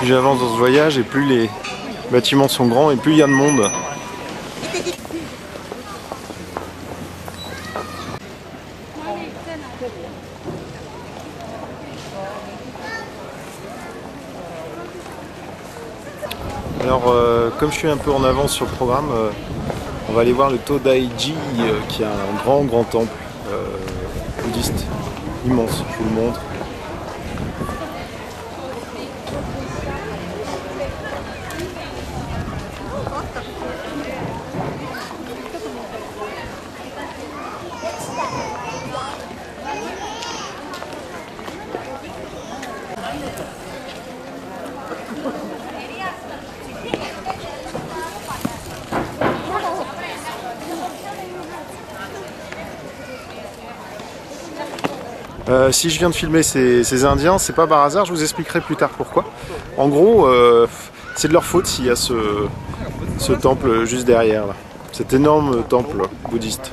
plus j'avance dans ce voyage et plus les bâtiments sont grands et plus il y a de monde. Alors comme je suis un peu en avance sur le programme, on va aller voir le Todaiji qui est un grand temple bouddhiste immense, je vous le montre. Si je viens de filmer ces Indiens, c'est pas par hasard, je vous expliquerai plus tard pourquoi. En gros, c'est de leur faute s'il y a ce temple juste derrière, là. Cet énorme temple bouddhiste.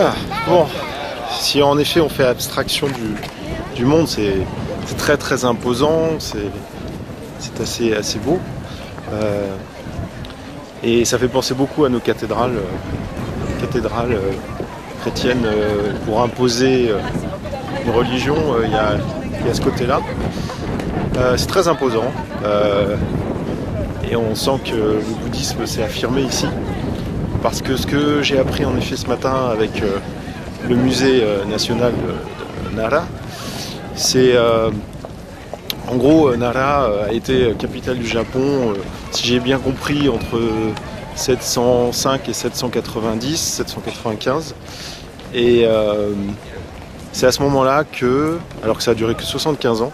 Ah, bon, si en effet on fait abstraction du monde, c'est très très imposant, c'est assez beau. Et ça fait penser beaucoup à nos cathédrales chrétiennes pour imposer une religion, il y a ce côté-là. C'est très imposant et on sent que le bouddhisme s'est affirmé ici. Parce que ce que j'ai appris en effet ce matin avec le musée national de Nara, c'est en gros Nara a été capitale du Japon, si j'ai bien compris, entre 705 et 795. Et c'est à ce moment-là que, alors que ça a duré que 75 ans,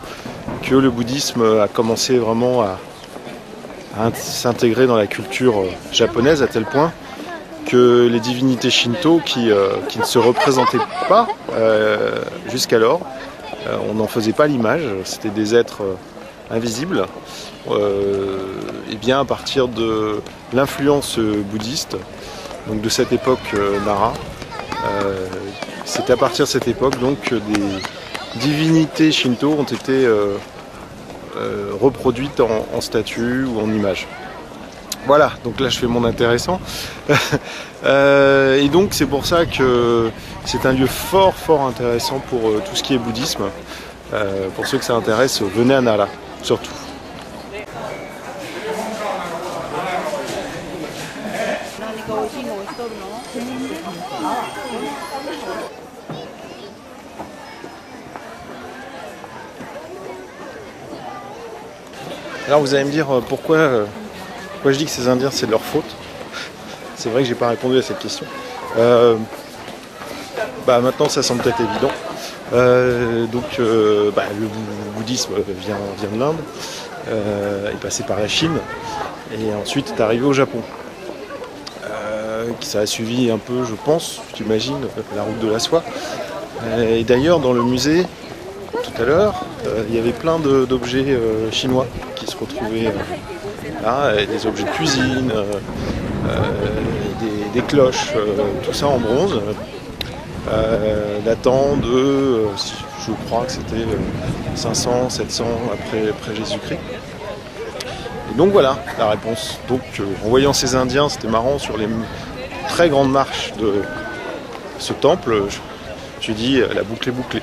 que le bouddhisme a commencé vraiment à s'intégrer dans la culture japonaise à tel point que les divinités Shinto qui ne se représentaient pas jusqu'alors, on n'en faisait pas l'image, c'était des êtres invisibles, et bien à partir de l'influence bouddhiste, donc de cette époque Nara, c'est à partir de cette époque donc que des divinités Shinto ont été reproduites en statue ou en image. Voilà, donc là je fais mon intéressant. Et donc c'est pour ça que c'est un lieu fort intéressant pour tout ce qui est bouddhisme. Pour ceux que ça intéresse, venez à Nara, surtout. Alors vous allez me dire pourquoi je dis que ces Indiens c'est de leur faute. C'est vrai que j'ai pas répondu à cette question. Maintenant ça semble peut-être évident. Le bouddhisme vient de l'Inde, est passé par la Chine et ensuite est arrivé au Japon. Ça a suivi un peu, je pense, j'imagine, la route de la soie. Et d'ailleurs dans le musée, tout à l'heure, il y avait plein d'objets chinois qui se retrouvaient là, des objets de cuisine, des cloches, tout ça en bronze, datant de, je crois que c'était 500, 700 après Jésus-Christ. Et donc voilà la réponse. Donc en voyant ces Indiens, c'était marrant, sur les très grandes marches de ce temple, je dis la boucle est bouclée.